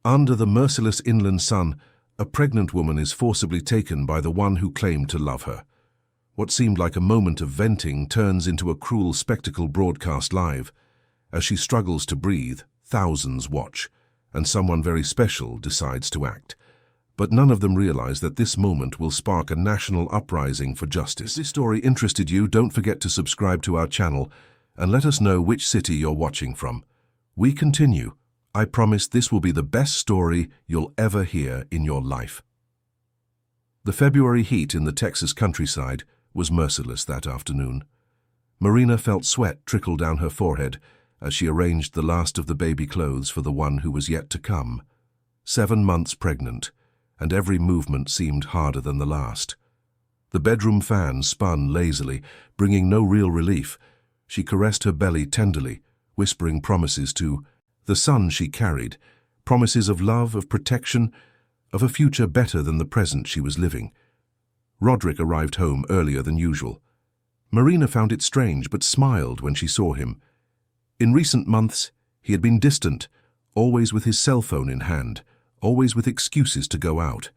Under the merciless inland sun, a pregnant woman is forcibly taken by the one who claimed to love her. What seemed like a moment of venting turns into a cruel spectacle broadcast live. As she struggles to breathe, thousands watch, and someone very special decides to act. But none of them realize that this moment will spark a national uprising for justice. If this story interested you, don't forget to subscribe to our channel and let us know which city you're watching from. We continue. I promise this will be the best story you'll ever hear in your life. The February heat in the Texas countryside was merciless that afternoon. Marina felt sweat trickle down her forehead as she arranged the last of the baby clothes for the one who was yet to come. 7 months pregnant, and every movement seemed harder than the last. The bedroom fan spun lazily, bringing no real relief. She caressed her belly tenderly, whispering promises to the son she carried, promises of love, of protection, of a future better than the present she was living. Roderick arrived home earlier than usual. Marina found it strange but smiled when she saw him. In recent months, he had been distant, always with his cell phone in hand, always with excuses to go out.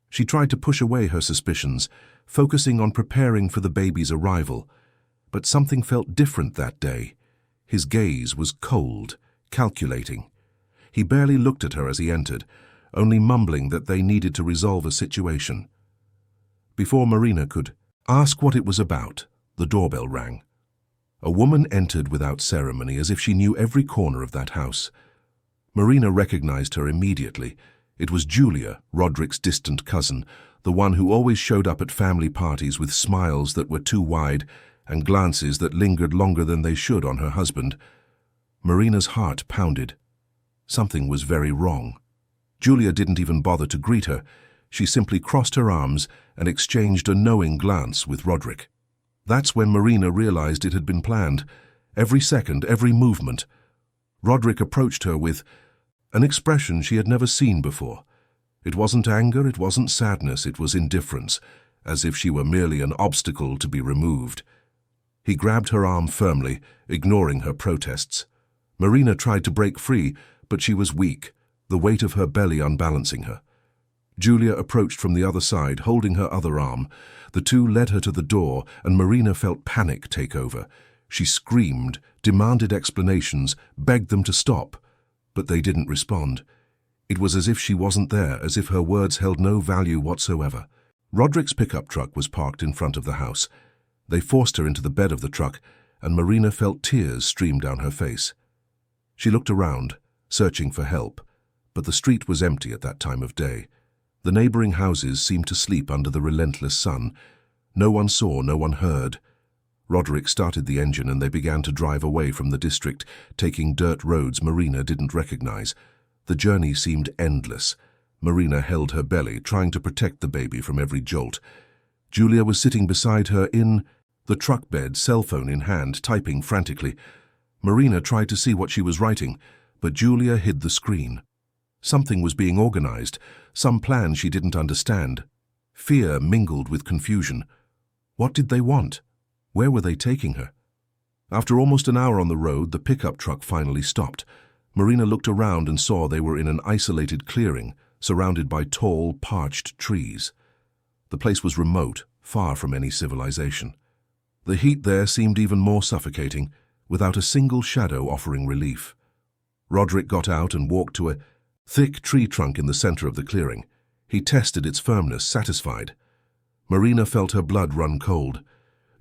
She tried to push away her suspicions, focusing on preparing for the baby's arrival. But something felt different that day. His gaze was cold, calculating. He barely looked at her as he entered, only mumbling that they needed to resolve a situation. Before Marina could ask what it was about, the doorbell rang. A woman entered without ceremony, as if she knew every corner of that house. Marina recognized her immediately. It was Julia, Roderick's distant cousin, the one who always showed up at family parties with smiles that were too wide and glances that lingered longer than they should on her husband. Marina's heart pounded. Something was very wrong. Julia didn't even bother to greet her. She simply crossed her arms and exchanged a knowing glance with Roderick. That's when Marina realized it had been planned. Every second, every movement. Roderick approached her with an expression she had never seen before. It wasn't anger, it wasn't sadness, it was indifference, as if she were merely an obstacle to be removed. He grabbed her arm firmly, ignoring her protests. Marina tried to break free, but she was weak, the weight of her belly unbalancing her. Julia approached from the other side, holding her other arm. The two led her to the door, and Marina felt panic take over. She screamed, demanded explanations, begged them to stop. But they didn't respond. It was as if she wasn't there, as if her words held no value whatsoever. Roderick's pickup truck was parked in front of the house. They forced her into the bed of the truck, and Marina felt tears stream down her face. She looked around, searching for help, but the street was empty at that time of day. The neighboring houses seemed to sleep under the relentless sun. No one saw, no one heard. Roderick started the engine and they began to drive away from the district, taking dirt roads Marina didn't recognize. The journey seemed endless. Marina held her belly, trying to protect the baby from every jolt. Julia was sitting beside her in the truck bed, cell phone in hand, typing frantically. Marina tried to see what she was writing, but Julia hid the screen. Something was being organized, some plan she didn't understand. Fear mingled with confusion. What did they want? Where were they taking her? After almost an hour on the road, the pickup truck finally stopped. Marina looked around and saw they were in an isolated clearing, surrounded by tall, parched trees. The place was remote, far from any civilization. The heat there seemed even more suffocating, without a single shadow offering relief. Roderick got out and walked to a thick tree trunk in the center of the clearing. He tested its firmness, satisfied. Marina felt her blood run cold.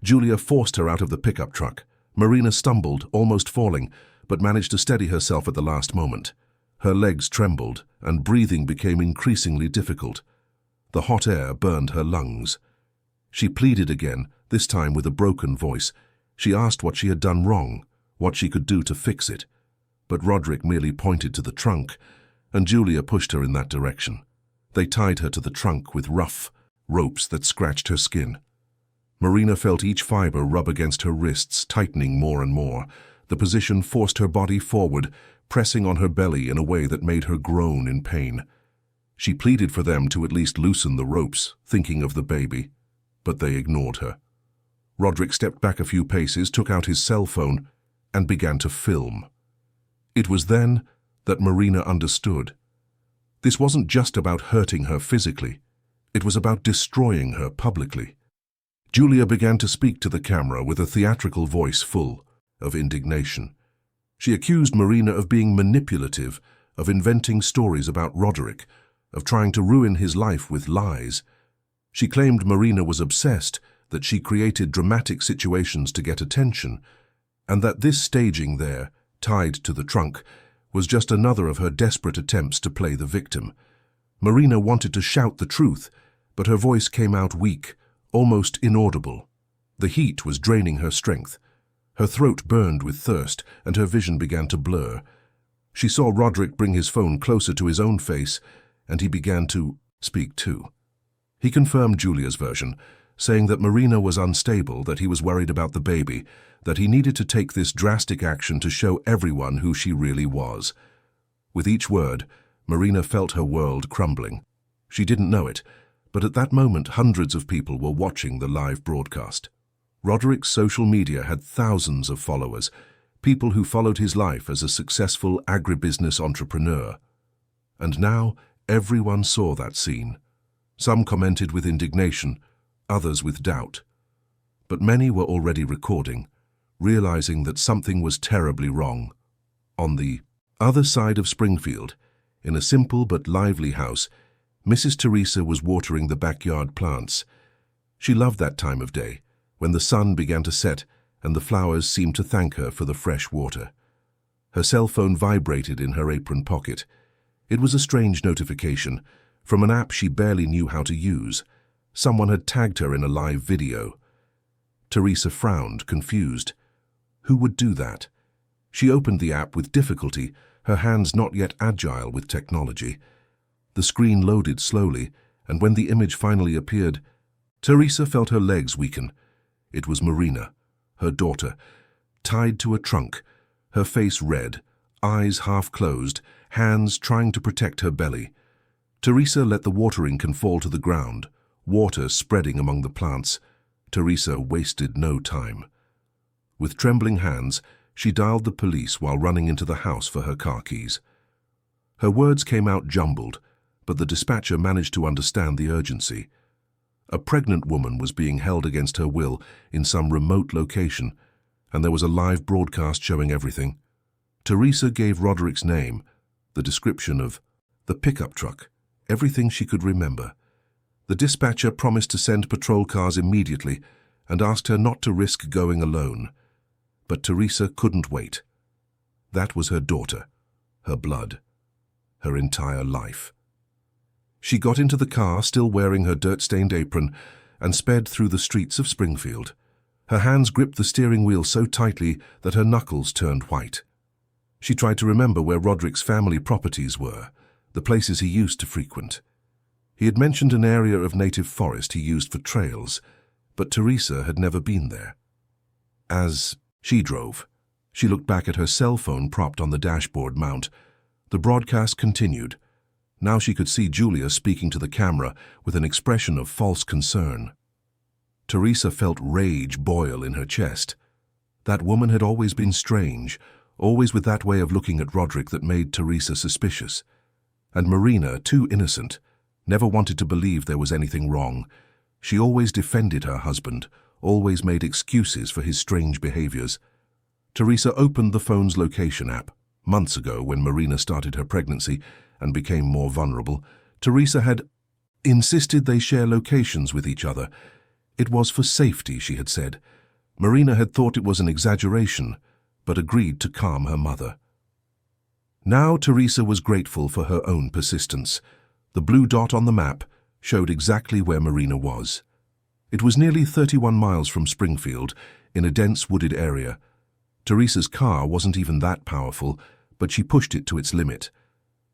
Julia forced her out of the pickup truck. Marina stumbled, almost falling, but managed to steady herself at the last moment. Her legs trembled, and breathing became increasingly difficult. The hot air burned her lungs. She pleaded again, this time with a broken voice. She asked what she had done wrong, what she could do to fix it. But Roderick merely pointed to the trunk, and Julia pushed her in that direction. They tied her to the trunk with rough ropes that scratched her skin. Marina felt each fiber rub against her wrists, tightening more and more. The position forced her body forward, pressing on her belly in a way that made her groan in pain. She pleaded for them to at least loosen the ropes, thinking of the baby, but they ignored her. Roderick stepped back a few paces, took out his cell phone, and began to film. It was then that Marina understood. This wasn't just about hurting her physically. It was about destroying her publicly. Julia began to speak to the camera with a theatrical voice full of indignation. She accused Marina of being manipulative, of inventing stories about Roderick, of trying to ruin his life with lies. She claimed Marina was obsessed, that she created dramatic situations to get attention, and that this staging there, tied to the trunk, was just another of her desperate attempts to play the victim. Marina wanted to shout the truth, but her voice came out weak, almost inaudible. The heat was draining her strength. Her throat burned with thirst, and her vision began to blur. She saw Roderick bring his phone closer to his own face, and he began to speak too. He confirmed Julia's version, saying that Marina was unstable, that he was worried about the baby, that he needed to take this drastic action to show everyone who she really was. With each word, Marina felt her world crumbling. She didn't know it, but at that moment hundreds of people were watching the live broadcast. Roderick's social media had thousands of followers, people who followed his life as a successful agribusiness entrepreneur. And now everyone saw that scene. Some commented with indignation, others with doubt. But many were already recording, realizing that something was terribly wrong. On the other side of Springfield, in a simple but lively house, Mrs. Teresa was watering the backyard plants. She loved that time of day, when the sun began to set and the flowers seemed to thank her for the fresh water. Her cell phone vibrated in her apron pocket. It was a strange notification, from an app she barely knew how to use. Someone had tagged her in a live video. Teresa frowned, confused. Who would do that? She opened the app with difficulty, her hands not yet agile with technology. The screen loaded slowly, and when the image finally appeared, Teresa felt her legs weaken. It was Marina, her daughter, tied to a trunk, her face red, eyes half closed, hands trying to protect her belly. Teresa let the watering can fall to the ground, water spreading among the plants. Teresa wasted no time. With trembling hands, she dialed the police while running into the house for her car keys. Her words came out jumbled, but the dispatcher managed to understand the urgency. A pregnant woman was being held against her will in some remote location, and there was a live broadcast showing everything. Teresa gave Roderick's name, the description of the pickup truck, everything she could remember. The dispatcher promised to send patrol cars immediately and asked her not to risk going alone. But Teresa couldn't wait. That was her daughter, her blood, her entire life. She got into the car, still wearing her dirt-stained apron, and sped through the streets of Springfield. Her hands gripped the steering wheel so tightly that her knuckles turned white. She tried to remember where Roderick's family properties were, the places he used to frequent. He had mentioned an area of native forest he used for trails, but Teresa had never been there. As she drove, she looked back at her cell phone propped on the dashboard mount. The broadcast continued. Now she could see Julia speaking to the camera with an expression of false concern. Teresa felt rage boil in her chest. That woman had always been strange, always with that way of looking at Roderick that made Teresa suspicious. And Marina, too innocent, never wanted to believe there was anything wrong. She always defended her husband, always made excuses for his strange behaviors. Teresa opened the phone's location app. Months ago, when Marina started her pregnancy and became more vulnerable, Teresa had insisted they share locations with each other. It was for safety, she had said. Marina had thought it was an exaggeration, but agreed to calm her mother. Now Teresa was grateful for her own persistence. The blue dot on the map showed exactly where Marina was. It was nearly 31 miles from Springfield, in a dense wooded area. Teresa's car wasn't even that powerful, but she pushed it to its limit.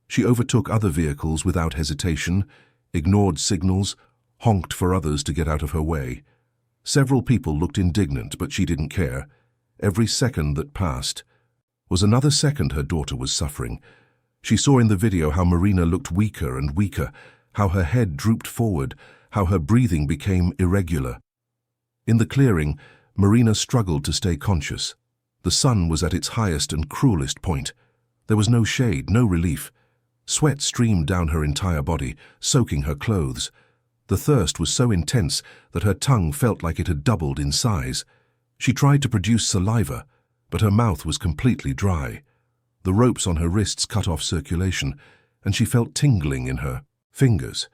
She overtook other vehicles without hesitation, ignored signals, honked for others to get out of her way. Several people looked indignant, but she didn't care. Every second that passed was another second her daughter was suffering. She saw in the video how Marina looked weaker and weaker, how her head drooped forward, how her breathing became irregular. In the clearing, Marina struggled to stay conscious. The sun was at its highest and cruelest point. There was no shade, no relief. Sweat streamed down her entire body, soaking her clothes. The thirst was so intense that her tongue felt like it had doubled in size. She tried to produce saliva, but her mouth was completely dry. The ropes on her wrists cut off circulation, and she felt tingling in her fingers.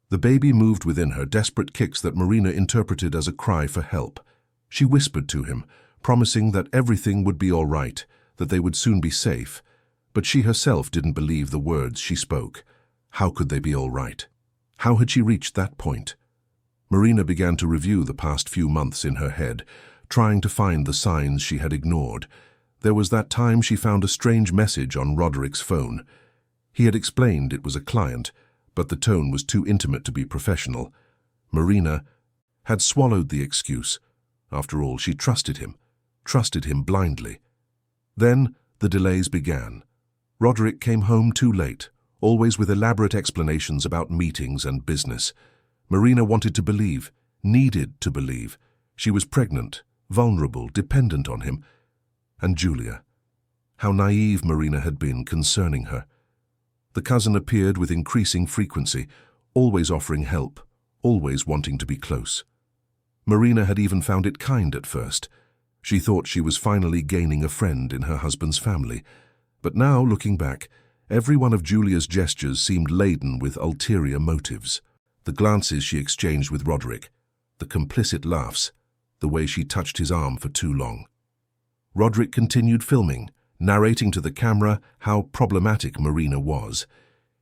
The baby moved within her, desperate kicks that Marina interpreted as a cry for help. She whispered to him, promising that everything would be all right, that they would soon be safe. But she herself didn't believe the words she spoke. How could they be all right? How had she reached that point? Marina began to review the past few months in her head, trying to find the signs she had ignored. There was that time she found a strange message on Roderick's phone. He had explained it was a client, but the tone was too intimate to be professional. Marina had swallowed the excuse. After all, she trusted him blindly. Then the delays began. Roderick came home too late, always with elaborate explanations about meetings and business. Marina wanted to believe, needed to believe. She was pregnant, vulnerable, dependent on him. And Julia. How naive Marina had been concerning her. The cousin appeared with increasing frequency, always offering help, always wanting to be close. Marina had even found it kind at first. She thought she was finally gaining a friend in her husband's family. But now, looking back, every one of Julia's gestures seemed laden with ulterior motives. The glances she exchanged with Roderick, the complicit laughs, the way she touched his arm for too long. Roderick continued filming, narrating to the camera how problematic Marina was.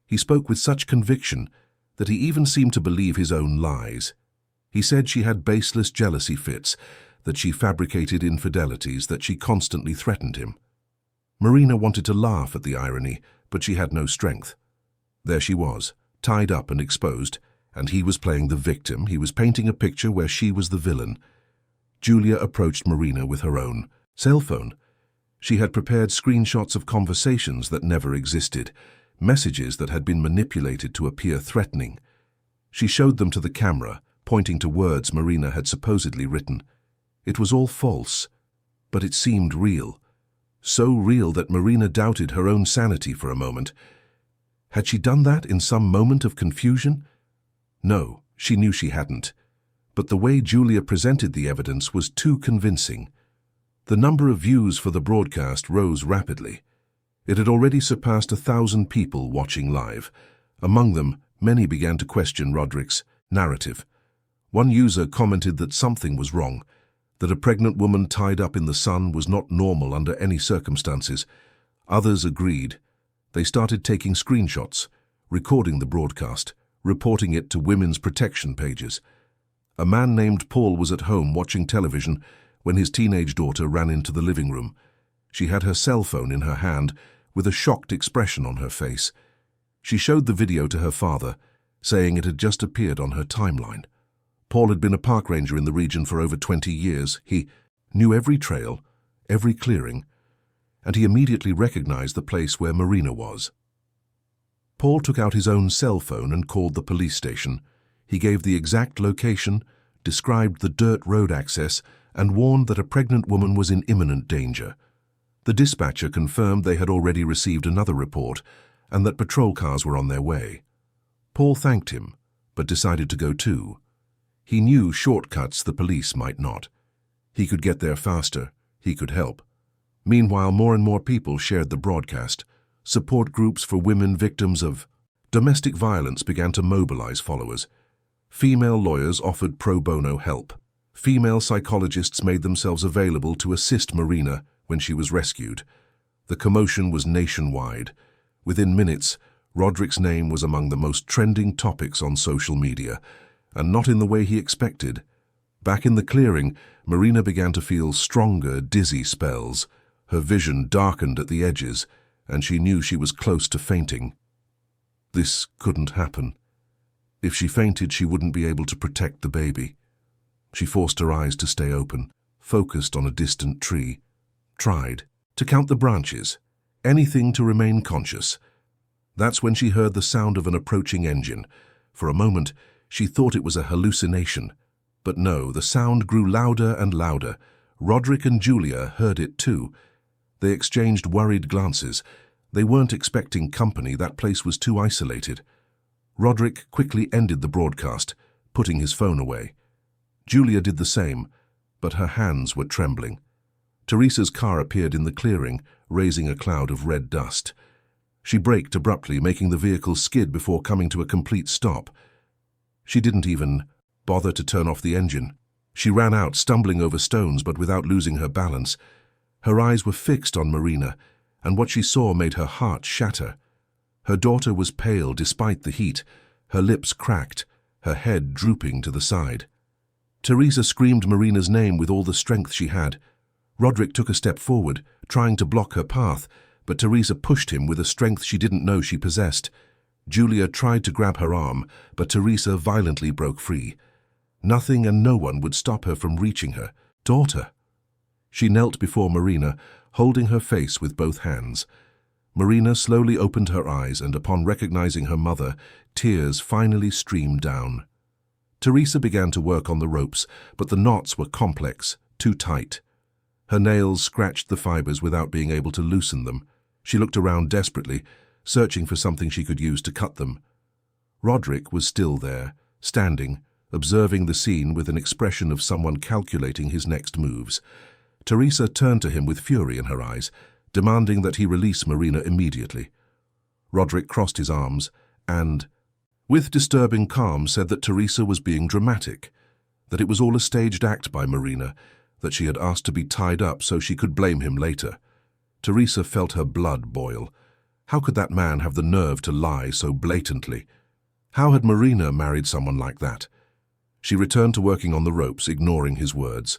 He spoke with such conviction that he even seemed to believe his own lies. He said she had baseless jealousy fits, that she fabricated infidelities, that she constantly threatened him. Marina wanted to laugh at the irony, but she had no strength. There she was, tied up and exposed, and he was playing the victim. He was painting a picture where she was the villain. Julia approached Marina with her own cell phone. She had prepared screenshots of conversations that never existed, messages that had been manipulated to appear threatening. She showed them to the camera, pointing to words Marina had supposedly written. It was all false, but it seemed real. So real that Marina doubted her own sanity for a moment. Had she done that in some moment of confusion? No, she knew she hadn't. But the way Julia presented the evidence was too convincing. The number of views for the broadcast rose rapidly. It had already surpassed 1,000 people watching live. Among them, many began to question Roderick's narrative. One user commented that something was wrong, that a pregnant woman tied up in the sun was not normal under any circumstances. Others agreed. They started taking screenshots, recording the broadcast, reporting it to women's protection pages. A man named Paul was at home watching television when his teenage daughter ran into the living room. She had her cell phone in her hand, with a shocked expression on her face. She showed the video to her father, saying it had just appeared on her timeline. Paul had been a park ranger in the region for over 20 years. He knew every trail, every clearing, and he immediately recognized the place where Marina was. Paul took out his own cell phone and called the police station. He gave the exact location, described the dirt road access, and warned that a pregnant woman was in imminent danger. The dispatcher confirmed they had already received another report and that patrol cars were on their way. Paul thanked him, but decided to go too. He knew shortcuts the police might not. He could get there faster. He could help. Meanwhile, more and more people shared the broadcast. Support groups for women victims of domestic violence began to mobilize followers. Female lawyers offered pro bono help. Female psychologists made themselves available to assist Marina when she was rescued. The commotion was nationwide. Within minutes, Roderick's name was among the most trending topics on social media, and not in the way he expected. Back in the clearing, Marina began to feel stronger, dizzy spells. Her vision darkened at the edges, and she knew she was close to fainting. This couldn't happen. If she fainted, she wouldn't be able to protect the baby. She forced her eyes to stay open, focused on a distant tree, tried to count the branches, anything to remain conscious. That's when she heard the sound of an approaching engine. For a moment, she thought it was a hallucination. But no, the sound grew louder and louder. Roderick and Julia heard it too. They exchanged worried glances. They weren't expecting company, that place was too isolated. Roderick quickly ended the broadcast, putting his phone away. Julia did the same, but her hands were trembling. Teresa's car appeared in the clearing, raising a cloud of red dust. She braked abruptly, making the vehicle skid before coming to a complete stop. She didn't even bother to turn off the engine. She ran out, stumbling over stones but without losing her balance. Her eyes were fixed on Marina, and what she saw made her heart shatter. Her daughter was pale despite the heat, her lips cracked, her head drooping to the side. Teresa screamed Marina's name with all the strength she had. Roderick took a step forward, trying to block her path, but Teresa pushed him with a strength she didn't know she possessed. Julia tried to grab her arm, but Teresa violently broke free. Nothing and no one would stop her from reaching her daughter. She knelt before Marina, holding her face with both hands. Marina slowly opened her eyes, and upon recognizing her mother, tears finally streamed down. Teresa began to work on the ropes, but the knots were complex, too tight. Her nails scratched the fibers without being able to loosen them. She looked around desperately, searching for something she could use to cut them. Roderick was still there, standing, observing the scene with an expression of someone calculating his next moves. Teresa turned to him with fury in her eyes, demanding that he release Marina immediately. Roderick crossed his arms and, with disturbing calm, said that Teresa was being dramatic, that it was all a staged act by Marina, that she had asked to be tied up so she could blame him later. Teresa felt her blood boil. How could that man have the nerve to lie so blatantly? How had Marina married someone like that? She returned to working on the ropes, ignoring his words.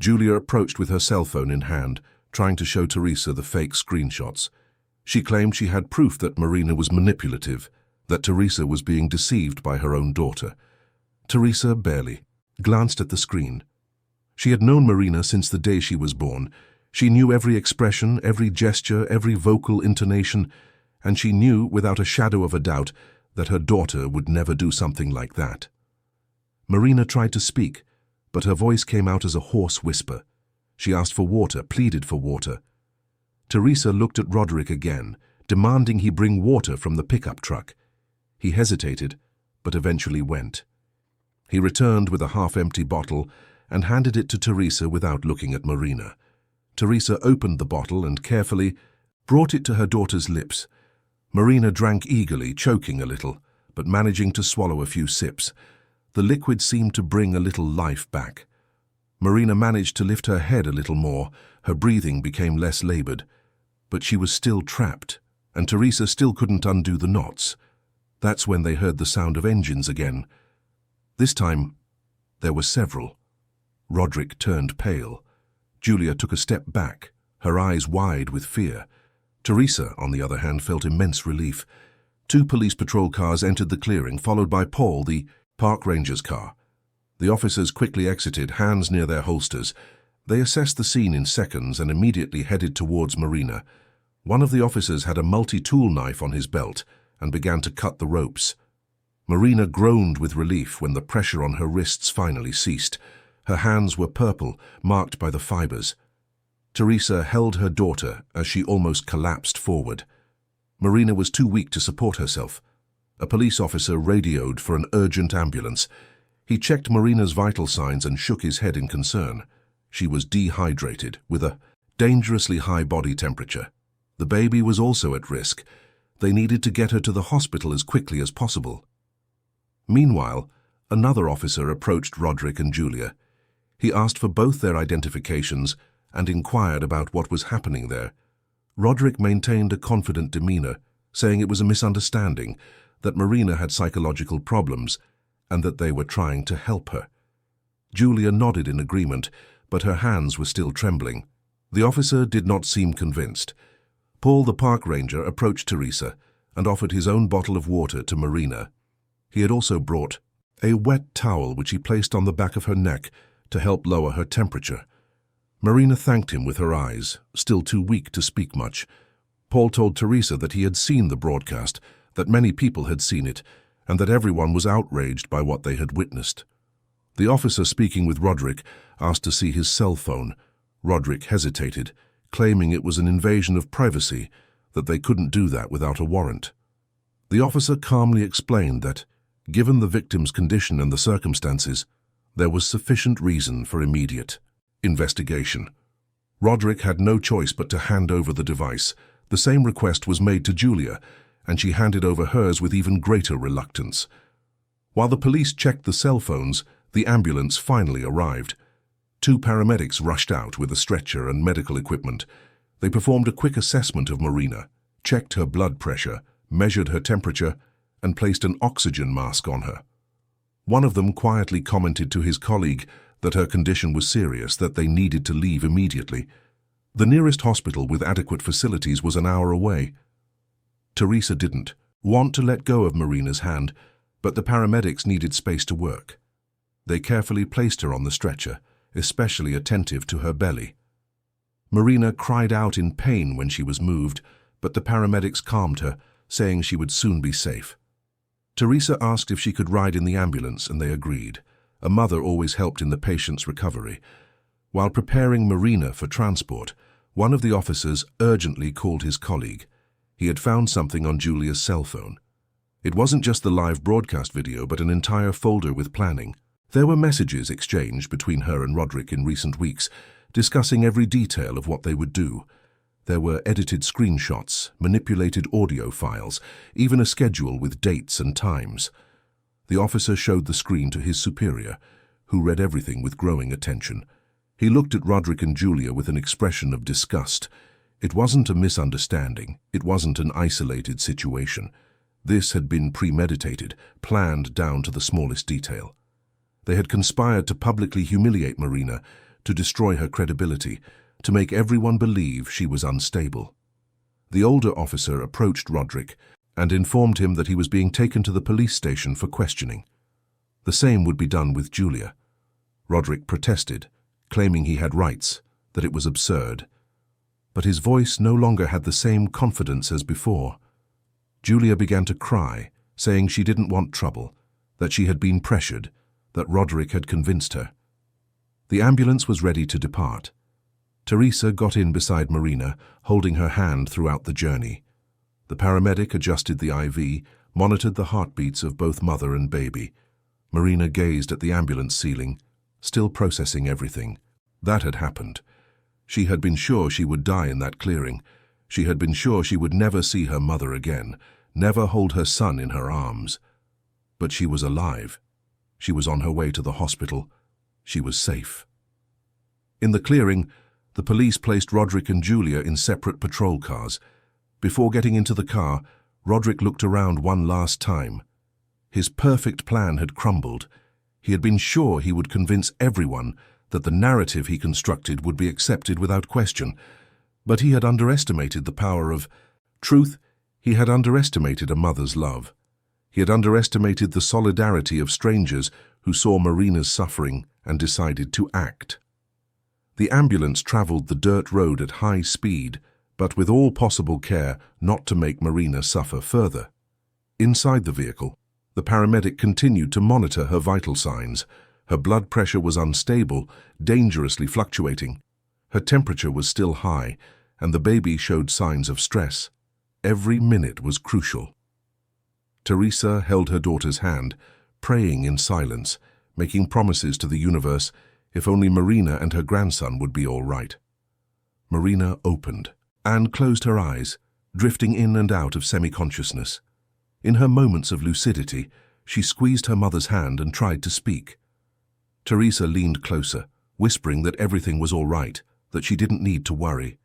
Julia approached with her cell phone in hand, trying to show Teresa the fake screenshots. She claimed she had proof that Marina was manipulative, that Teresa was being deceived by her own daughter. Teresa barely glanced at the screen. She had known Marina since the day she was born. She knew every expression, every gesture, every vocal intonation, and she knew, without a shadow of a doubt, that her daughter would never do something like that. Marina tried to speak, but her voice came out as a hoarse whisper. She asked for water, pleaded for water. Teresa looked at Roderick again, demanding he bring water from the pickup truck. He hesitated, but eventually went. He returned with a half-empty bottle and handed it to Teresa without looking at Marina. Teresa opened the bottle and carefully brought it to her daughter's lips. Marina drank eagerly, choking a little, but managing to swallow a few sips. The liquid seemed to bring a little life back. Marina managed to lift her head a little more. Her breathing became less labored. But she was still trapped, and Teresa still couldn't undo the knots. That's when they heard the sound of engines again. This time, there were several. Roderick turned pale. Julia took a step back, her eyes wide with fear. Teresa, on the other hand, felt immense relief. 2 police patrol cars entered the clearing, followed by Paul, the park ranger's car. The officers quickly exited, hands near their holsters. They assessed the scene in seconds and immediately headed towards Marina. One of the officers had a multi-tool knife on his belt and began to cut the ropes. Marina groaned with relief when the pressure on her wrists finally ceased. Her hands were purple, marked by the fibers. Teresa held her daughter as she almost collapsed forward. Marina was too weak to support herself. A police officer radioed for an urgent ambulance. He checked Marina's vital signs and shook his head in concern. She was dehydrated, with a dangerously high body temperature. The baby was also at risk. They needed to get her to the hospital as quickly as possible. Meanwhile, another officer approached Roderick and Julia. He asked for both their identifications and inquired about what was happening there. Roderick maintained a confident demeanor, saying it was a misunderstanding, that Marina had psychological problems, and that they were trying to help her. Julia nodded in agreement, but her hands were still trembling. The officer did not seem convinced. Paul, the park ranger, approached Teresa and offered his own bottle of water to Marina. He had also brought a wet towel which he placed on the back of her neck to help lower her temperature. Marina thanked him with her eyes, still too weak to speak much. Paul told Teresa that he had seen the broadcast, that many people had seen it, and that everyone was outraged by what they had witnessed. The officer speaking with Roderick asked to see his cell phone. Roderick hesitated, claiming it was an invasion of privacy, that they couldn't do that without a warrant. The officer calmly explained that, given the victim's condition and the circumstances, there was sufficient reason for immediate investigation. Roderick had no choice but to hand over the device. The same request was made to Julia, and she handed over hers with even greater reluctance. While the police checked the cell phones, the ambulance finally arrived. 2 paramedics rushed out with a stretcher and medical equipment. They performed a quick assessment of Marina, checked her blood pressure, measured her temperature, and placed an oxygen mask on her. One of them quietly commented to his colleague that her condition was serious, that they needed to leave immediately. The nearest hospital with adequate facilities was an hour away. Teresa didn't want to let go of Marina's hand, but the paramedics needed space to work. They carefully placed her on the stretcher, especially attentive to her belly. Marina cried out in pain when she was moved, but the paramedics calmed her, saying she would soon be safe. Teresa asked if she could ride in the ambulance, and they agreed. A mother always helped in the patient's recovery. While preparing Marina for transport, one of the officers urgently called his colleague. He had found something on Julia's cell phone. It wasn't just the live broadcast video, but an entire folder with planning. There were messages exchanged between her and Roderick in recent weeks, discussing every detail of what they would do. There were edited screenshots, manipulated audio files, even a schedule with dates and times. The officer showed the screen to his superior, who read everything with growing attention. He looked at Roderick and Julia with an expression of disgust. It wasn't a misunderstanding. It wasn't an isolated situation. This had been premeditated, planned down to the smallest detail. They had conspired to publicly humiliate Marina, to destroy her credibility, to make everyone believe she was unstable. The older officer approached Roderick and informed him that he was being taken to the police station for questioning. The same would be done with Julia. Roderick protested, claiming he had rights, that it was absurd. But his voice no longer had the same confidence as before. Julia began to cry, saying she didn't want trouble, that she had been pressured, that Roderick had convinced her. The ambulance was ready to depart. Teresa got in beside Marina, holding her hand throughout the journey. The paramedic adjusted the IV, monitored the heartbeats of both mother and baby. Marina gazed at the ambulance ceiling, still processing everything. That had happened. She had been sure she would die in that clearing. She had been sure she would never see her mother again, never hold her son in her arms. But she was alive. She was on her way to the hospital. She was safe. In the clearing, the police placed Roderick and Julia in separate patrol cars. Before getting into the car, Roderick looked around one last time. His perfect plan had crumbled. He had been sure he would convince everyone that the narrative he constructed would be accepted without question. But he had underestimated the power of truth. He had underestimated a mother's love. He had underestimated the solidarity of strangers who saw Marina's suffering and decided to act. The ambulance traveled the dirt road at high speed, but with all possible care not to make Marina suffer further. Inside the vehicle, the paramedic continued to monitor her vital signs. Her blood pressure was unstable, dangerously fluctuating. Her temperature was still high, and the baby showed signs of stress. Every minute was crucial. Teresa held her daughter's hand, praying in silence, making promises to the universe if only Marina and her grandson would be all right. Marina opened and closed her eyes, drifting in and out of semi-consciousness. In her moments of lucidity, she squeezed her mother's hand and tried to speak. Teresa leaned closer, whispering that everything was all right, that she didn't need to worry.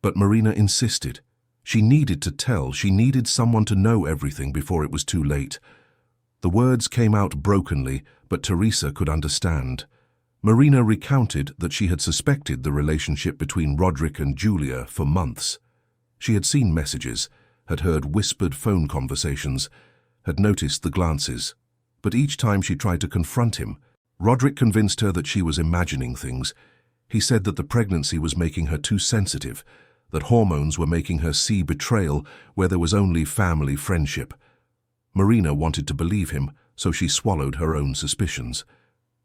But Marina insisted. She needed to tell. She needed someone to know everything before it was too late. The words came out brokenly, but Teresa could understand. Marina recounted that she had suspected the relationship between Roderick and Julia for months. She had seen messages, had heard whispered phone conversations, had noticed the glances. But each time she tried to confront him, Roderick convinced her that she was imagining things. He said that the pregnancy was making her too sensitive, that hormones were making her see betrayal where there was only family friendship. Marina wanted to believe him, so she swallowed her own suspicions.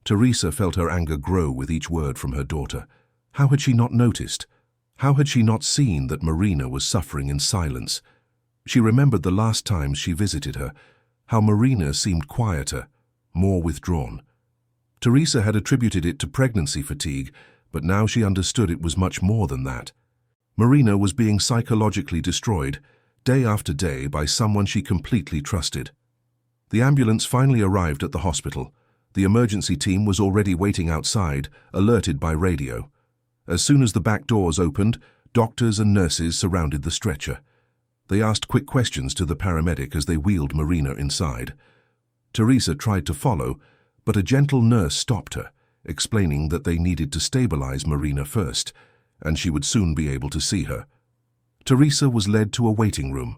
Teresa felt her anger grow with each word from her daughter. How had she not noticed? How had she not seen that Marina was suffering in silence? She remembered the last times she visited her, how Marina seemed quieter, more withdrawn. Teresa had attributed it to pregnancy fatigue, but now she understood it was much more than that. Marina was being psychologically destroyed, day after day, by someone she completely trusted. The ambulance finally arrived at the hospital. The emergency team was already waiting outside, alerted by radio. As soon as the back doors opened, doctors and nurses surrounded the stretcher. They asked quick questions to the paramedic as they wheeled Marina inside. Teresa tried to follow, but a gentle nurse stopped her, explaining that they needed to stabilize Marina first, and she would soon be able to see her. Teresa was led to a waiting room.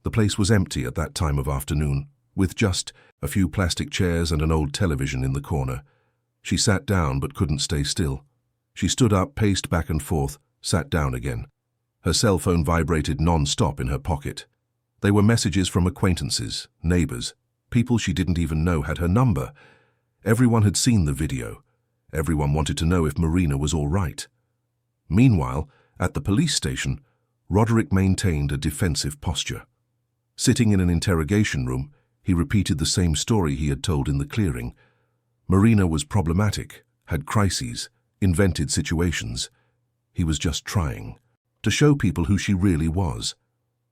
The place was empty at that time of afternoon, with just a few plastic chairs and an old television in the corner. She sat down but couldn't stay still. She stood up, paced back and forth, sat down again. Her cell phone vibrated non-stop in her pocket. They were messages from acquaintances, neighbors, people she didn't even know had her number. Everyone had seen the video. Everyone wanted to know if Marina was all right. Meanwhile, at the police station, Roderick maintained a defensive posture. Sitting in an interrogation room, he repeated the same story he had told in the clearing. Marina was problematic, had crises, invented situations. He was just trying to show people who she really was.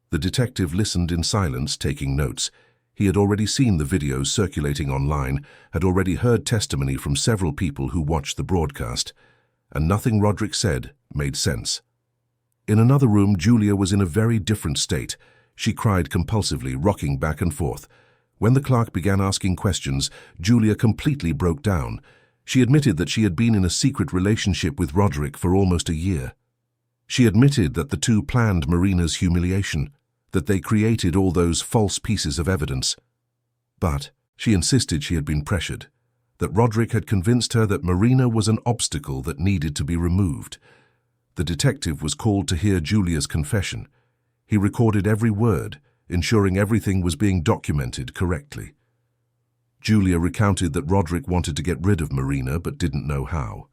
The detective listened in silence, taking notes. He had already seen the videos circulating online, had already heard testimony from several people who watched the broadcast, and nothing Roderick said made sense. In another room, Julia was in a very different state. She cried compulsively, rocking back and forth. When the clerk began asking questions, Julia completely broke down. She admitted that she had been in a secret relationship with Roderick for almost a year. She admitted that the two planned Marina's humiliation, that they created all those false pieces of evidence. But she insisted she had been pressured, that Roderick had convinced her that Marina was an obstacle that needed to be removed. The detective was called to hear Julia's confession. He recorded every word, ensuring everything was being documented correctly. Julia recounted that Roderick wanted to get rid of Marina but didn't know how.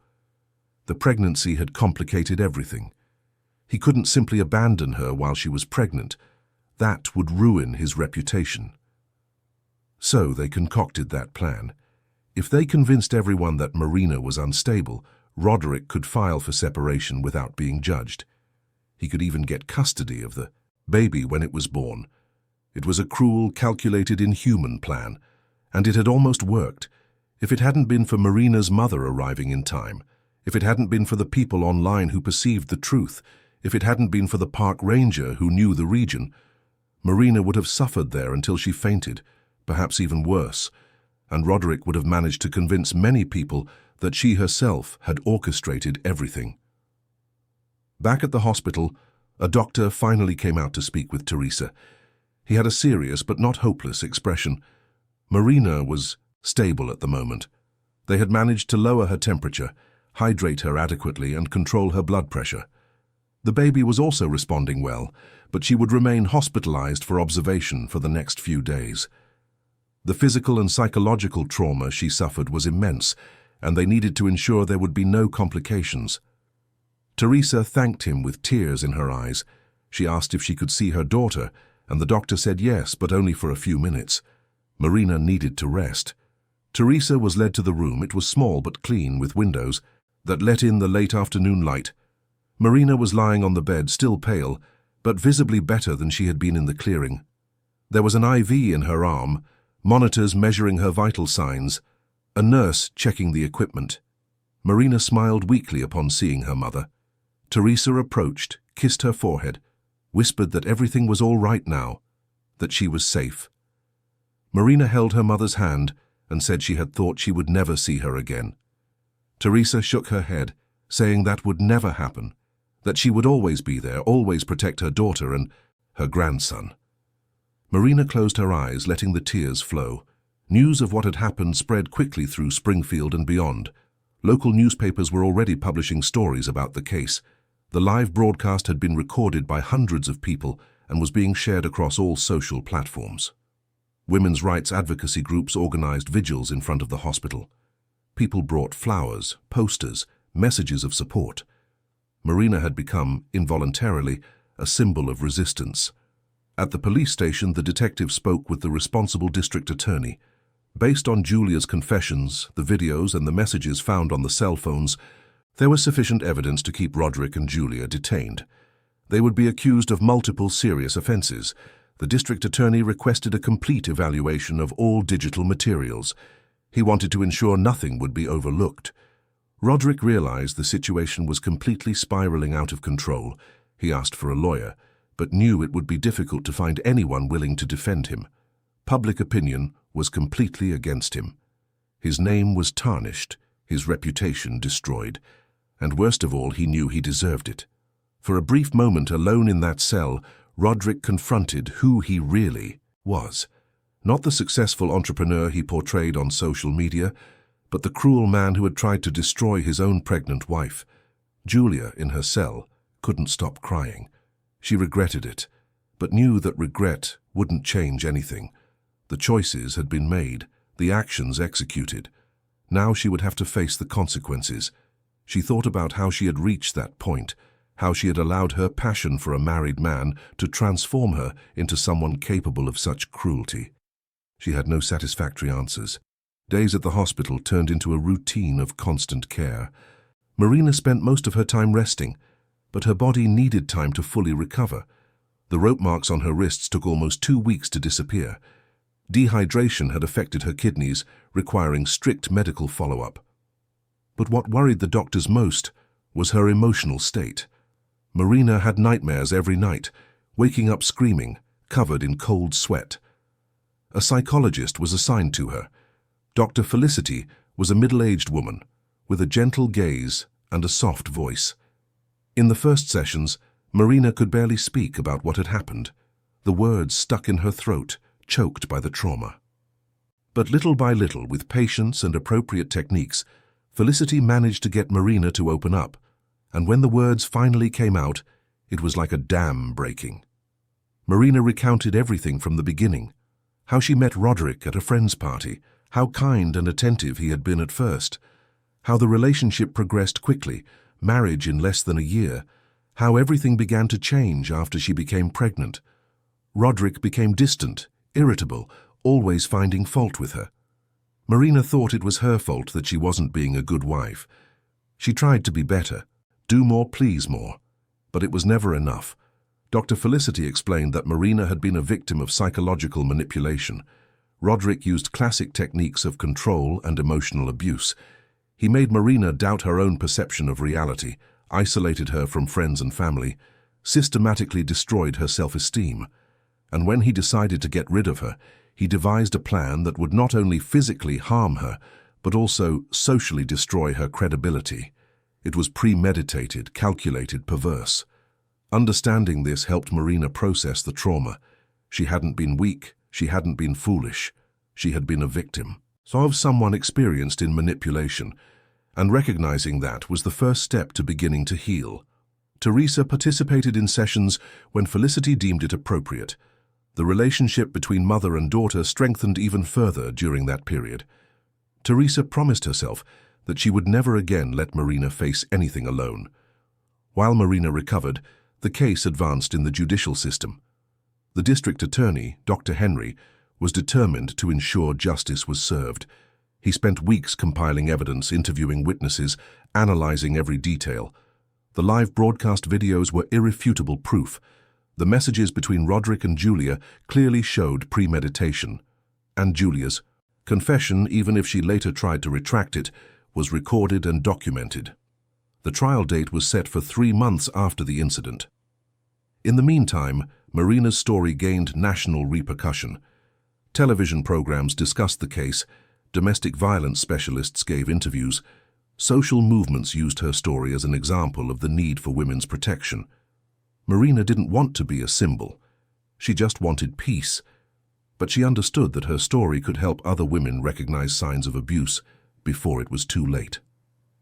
The pregnancy had complicated everything. He couldn't simply abandon her while she was pregnant. That would ruin his reputation. So they concocted that plan. If they convinced everyone that Marina was unstable, Roderick could file for separation without being judged. He could even get custody of the baby when it was born. It was a cruel, calculated, inhuman plan, and it had almost worked. If it hadn't been for Marina's mother arriving in time, if it hadn't been for the people online who perceived the truth, if it hadn't been for the park ranger who knew the region, Marina would have suffered there until she fainted, perhaps even worse, and Roderick would have managed to convince many people that she herself had orchestrated everything. Back at the hospital, a doctor finally came out to speak with Teresa. He had a serious but not hopeless expression. Marina was stable at the moment. They had managed to lower her temperature, hydrate her adequately, and control her blood pressure. The baby was also responding well, but she would remain hospitalized for observation for the next few days. The physical and psychological trauma she suffered was immense, and they needed to ensure there would be no complications. Teresa thanked him with tears in her eyes. She asked if she could see her daughter, and the doctor said yes, but only for a few minutes. Marina needed to rest. Teresa was led to the room. It was small but clean, with windows that let in the late afternoon light. Marina was lying on the bed, still pale, but visibly better than she had been in the clearing. There was an IV in her arm, monitors measuring her vital signs, a nurse checking the equipment. Marina smiled weakly upon seeing her mother. Teresa approached, kissed her forehead, whispered that everything was all right now, that she was safe. Marina held her mother's hand and said she had thought she would never see her again. Teresa shook her head, saying that would never happen, that she would always be there, always protect her daughter and her grandson. Marina closed her eyes, letting the tears flow. News of what had happened spread quickly through Springfield and beyond. Local newspapers were already publishing stories about the case. The live broadcast had been recorded by hundreds of people and was being shared across all social platforms. Women's rights advocacy groups organized vigils in front of the hospital. People brought flowers, posters, messages of support. Marina had become, involuntarily, a symbol of resistance. At the police station, the detective spoke with the responsible district attorney. Based on Julia's confessions, the videos and the messages found on the cell phones, there was sufficient evidence to keep Roderick and Julia detained. They would be accused of multiple serious offenses. The district attorney requested a complete evaluation of all digital materials. He wanted to ensure nothing would be overlooked. Roderick realized the situation was completely spiraling out of control. He asked for a lawyer, but knew it would be difficult to find anyone willing to defend him. Public opinion was completely against him. His name was tarnished, his reputation destroyed, and worst of all, he knew he deserved it. For a brief moment alone in that cell, Roderick confronted who he really was. Not the successful entrepreneur he portrayed on social media, but the cruel man who had tried to destroy his own pregnant wife. Julia, in her cell, couldn't stop crying. She regretted it, but knew that regret wouldn't change anything. The choices had been made, the actions executed. Now she would have to face the consequences. She thought about how she had reached that point, how she had allowed her passion for a married man to transform her into someone capable of such cruelty. She had no satisfactory answers. Days at the hospital turned into a routine of constant care. Marina spent most of her time resting, but her body needed time to fully recover. The rope marks on her wrists took almost 2 weeks to disappear. Dehydration had affected her kidneys, requiring strict medical follow-up. But what worried the doctors most was her emotional state. Marina had nightmares every night, waking up screaming, covered in cold sweat. A psychologist was assigned to her. Dr. Felicity was a middle-aged woman, with a gentle gaze and a soft voice. In the first sessions, Marina could barely speak about what had happened. The words stuck in her throat, choked by the trauma. But little by little, with patience and appropriate techniques, Felicity managed to get Marina to open up, and when the words finally came out, it was like a dam breaking. Marina recounted everything from the beginning: how she met Roderick at a friend's party, how kind and attentive he had been at first, how the relationship progressed quickly, marriage in less than a year, how everything began to change after she became pregnant. Roderick became distant, irritable, always finding fault with her. Marina thought it was her fault that she wasn't being a good wife. She tried to be better, do more, please more, but it was never enough. Dr. Felicity explained that Marina had been a victim of psychological manipulation. Roderick used classic techniques of control and emotional abuse. He made Marina doubt her own perception of reality, isolated her from friends and family, systematically destroyed her self-esteem. And when he decided to get rid of her, he devised a plan that would not only physically harm her, but also socially destroy her credibility. It was premeditated, calculated, perverse. Understanding this helped Marina process the trauma. She hadn't been weak, she hadn't been foolish. She had been a victim. So of someone experienced in manipulation, and recognizing that was the first step to beginning to heal. Teresa participated in sessions when Felicity deemed it appropriate. The relationship between mother and daughter strengthened even further during that period. Teresa promised herself that she would never again let Marina face anything alone. While Marina recovered, the case advanced in the judicial system. The district attorney, Dr. Henry, was determined to ensure justice was served. He spent weeks compiling evidence, interviewing witnesses, analyzing every detail. The live broadcast videos were irrefutable proof. The messages between Roderick and Julia clearly showed premeditation. And Julia's confession, even if she later tried to retract it, was recorded and documented. The trial date was set for 3 months after the incident. In the meantime, Marina's story gained national repercussion. Television programs discussed the case, domestic violence specialists gave interviews, social movements used her story as an example of the need for women's protection. Marina didn't want to be a symbol. She just wanted peace. But she understood that her story could help other women recognize signs of abuse before it was too late.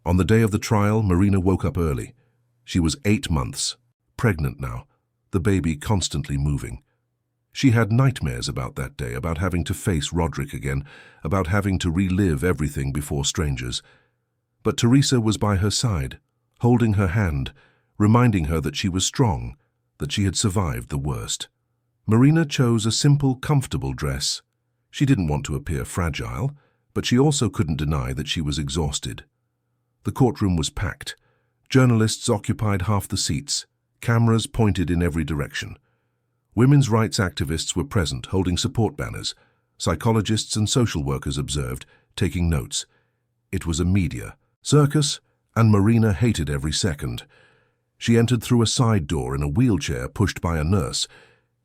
On the day of the trial, Marina woke up early. She was 8 months, pregnant now, the baby constantly moving. She had nightmares about that day, about having to face Roderick again, about having to relive everything before strangers. But Teresa was by her side, holding her hand, reminding her that she was strong, that she had survived the worst. Marina chose a simple, comfortable dress. She didn't want to appear fragile, but she also couldn't deny that she was exhausted. The courtroom was packed. Journalists occupied half the seats. Cameras pointed in every direction. Women's rights activists were present, holding support banners. Psychologists and social workers observed, taking notes. It was a media circus, and Marina hated every second. She entered through a side door in a wheelchair pushed by a nurse.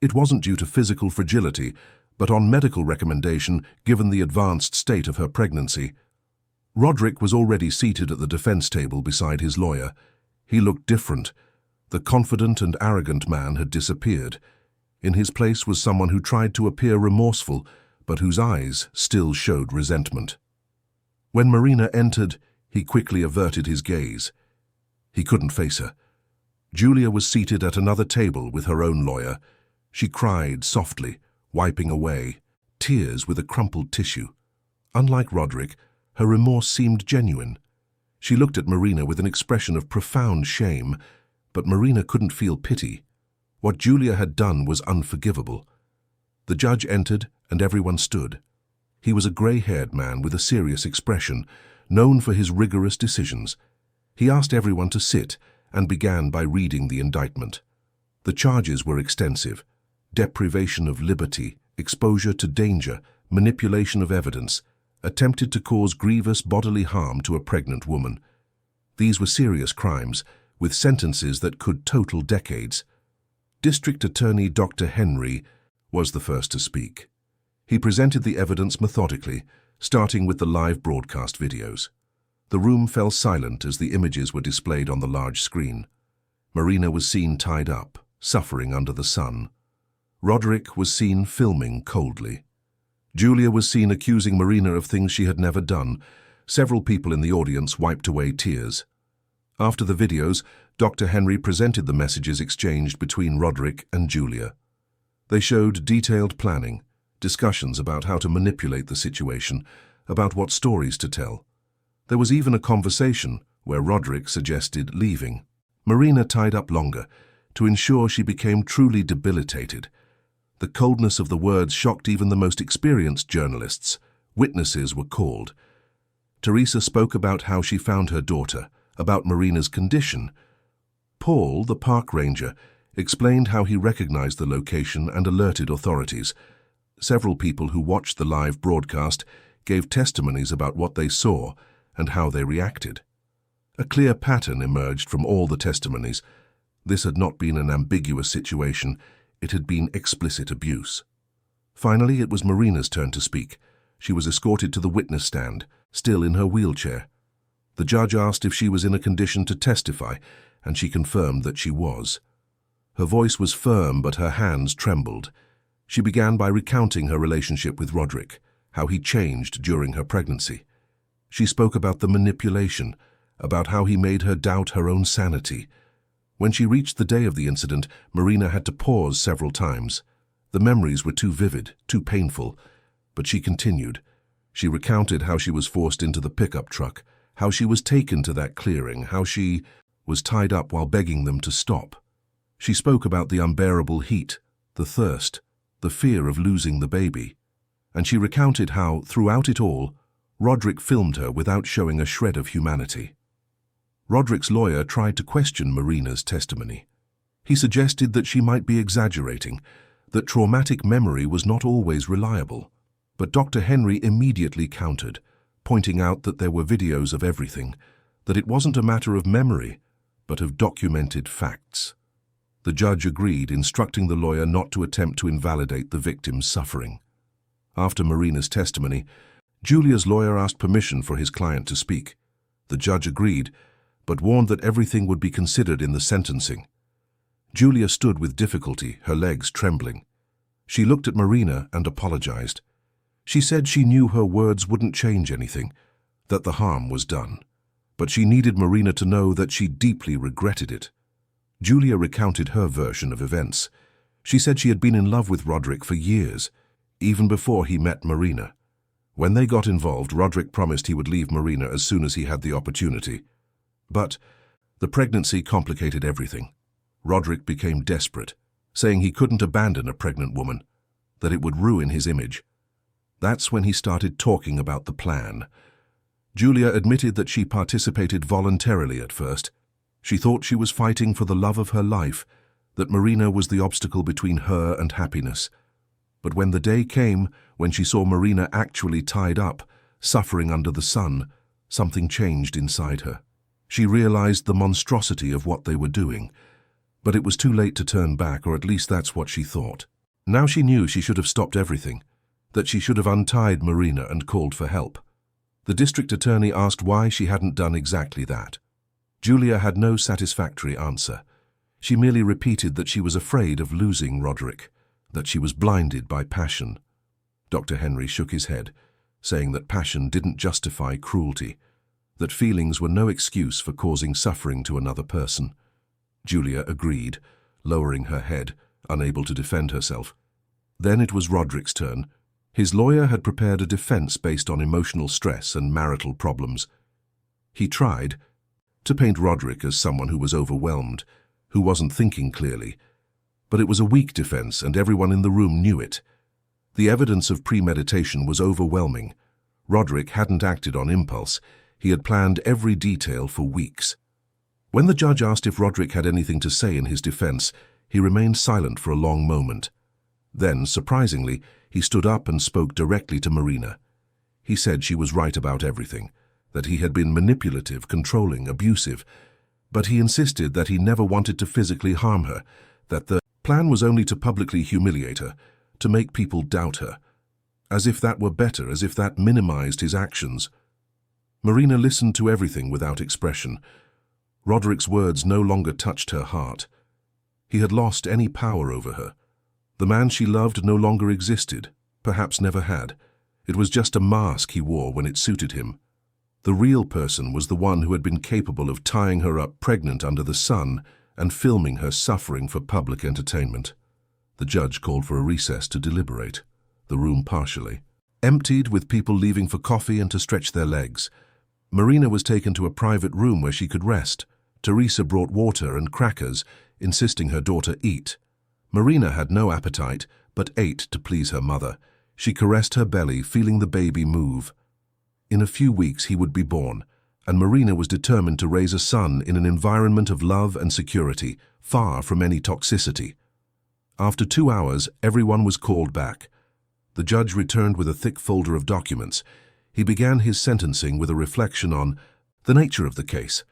It wasn't due to physical fragility, but on medical recommendation given the advanced state of her pregnancy. Roderick was already seated at the defense table beside his lawyer. He looked different. The confident and arrogant man had disappeared. In his place was someone who tried to appear remorseful, but whose eyes still showed resentment. When Marina entered, he quickly averted his gaze. He couldn't face her. Julia was seated at another table with her own lawyer. She cried softly, wiping away tears with a crumpled tissue. Unlike Roderick, her remorse seemed genuine. She looked at Marina with an expression of profound shame, but Marina couldn't feel pity. What Julia had done was unforgivable. The judge entered, and everyone stood. He was a grey-haired man with a serious expression, known for his rigorous decisions. He asked everyone to sit and began by reading the indictment. The charges were extensive: deprivation of liberty, exposure to danger, manipulation of evidence, attempted to cause grievous bodily harm to a pregnant woman. These were serious crimes, with sentences that could total decades. District Attorney Dr. Henry was the first to speak. He presented the evidence methodically, starting with the live broadcast videos. The room fell silent as the images were displayed on the large screen. Marina was seen tied up, suffering under the sun. Roderick was seen filming coldly. Julia was seen accusing Marina of things she had never done. Several people in the audience wiped away tears. After the videos, Dr. Henry presented the messages exchanged between Roderick and Julia. They showed detailed planning, discussions about how to manipulate the situation, about what stories to tell. There was even a conversation where Roderick suggested leaving. Marina tied up longer, to ensure she became truly debilitated. The coldness of the words shocked even the most experienced journalists. Witnesses were called. Teresa spoke about how she found her daughter, about Marina's condition. Paul, the park ranger, explained how he recognized the location and alerted authorities. Several people who watched the live broadcast gave testimonies about what they saw and how they reacted. A clear pattern emerged from all the testimonies. This had not been an ambiguous situation. It had been explicit abuse. Finally, it was Marina's turn to speak. She was escorted to the witness stand, still in her wheelchair. The judge asked if she was in a condition to testify, and she confirmed that she was. Her voice was firm, but her hands trembled. She began by recounting her relationship with Roderick, how he changed during her pregnancy. She spoke about the manipulation, about how he made her doubt her own sanity. When she reached the day of the incident, Marina had to pause several times. The memories were too vivid, too painful, but she continued. She recounted how she was forced into the pickup truck, how she was taken to that clearing, how she was tied up while begging them to stop. She spoke about the unbearable heat, the thirst, the fear of losing the baby. And she recounted how, throughout it all, Roderick filmed her without showing a shred of humanity. Roderick's lawyer tried to question Marina's testimony. He suggested that she might be exaggerating, that traumatic memory was not always reliable. But Dr. Henry immediately countered, pointing out that there were videos of everything, that it wasn't a matter of memory, but of documented facts. The judge agreed, instructing the lawyer not to attempt to invalidate the victim's suffering. After Marina's testimony, Julia's lawyer asked permission for his client to speak. The judge agreed, but warned that everything would be considered in the sentencing. Julia stood with difficulty, her legs trembling. She looked at Marina and apologized. She said she knew her words wouldn't change anything, that the harm was done. But she needed Marina to know that she deeply regretted it. Julia recounted her version of events. She said she had been in love with Roderick for years, even before he met Marina. When they got involved, Roderick promised he would leave Marina as soon as he had the opportunity. But The pregnancy complicated everything. Roderick became desperate, saying he couldn't abandon a pregnant woman, that it would ruin his image. That's when he started talking about the plan. Julia admitted that she participated voluntarily at first. She thought she was fighting for the love of her life, that Marina was the obstacle between her and happiness. But when the day came, when she saw Marina actually tied up, suffering under the sun, something changed inside her. She realized the monstrosity of what they were doing. But it was too late to turn back, or at least that's what she thought. Now she knew she should have stopped everything, that she should have untied Marina and called for help. The district attorney asked why she hadn't done exactly that. Julia had no satisfactory answer. She merely repeated that she was afraid of losing Roderick, that she was blinded by passion. Dr. Henry shook his head, saying that passion didn't justify cruelty, that feelings were no excuse for causing suffering to another person. Julia agreed, lowering her head, unable to defend herself. Then it was Roderick's turn. His lawyer had prepared a defense based on emotional stress and marital problems. He tried to paint Roderick as someone who was overwhelmed, who wasn't thinking clearly. But it was a weak defense, and everyone in the room knew it. The evidence of premeditation was overwhelming. Roderick hadn't acted on impulse. He had planned every detail for weeks. When the judge asked if Roderick had anything to say in his defense, he remained silent for a long moment. Then, surprisingly, he stood up and spoke directly to Marina. He said she was right about everything, that he had been manipulative, controlling, abusive, but he insisted that he never wanted to physically harm her, that the plan was only to publicly humiliate her, to make people doubt her. As if that were better, as if that minimized his actions. Marina listened to everything without expression. Roderick's words no longer touched her heart. He had lost any power over her. The man she loved no longer existed, perhaps never had. It was just a mask he wore when it suited him. The real person was the one who had been capable of tying her up pregnant under the sun and filming her suffering for public entertainment. The judge called for a recess to deliberate. The room partially emptied, with people leaving for coffee and to stretch their legs. Marina was taken to a private room where she could rest. Teresa brought water and crackers, insisting her daughter eat. Marina had no appetite, but ate to please her mother. She caressed her belly, feeling the baby move. In a few weeks he would be born, and Marina was determined to raise a son in an environment of love and security, far from any toxicity. After 2 hours, everyone was called back. The judge returned with a thick folder of documents. He began his sentencing with a reflection on the nature of the case.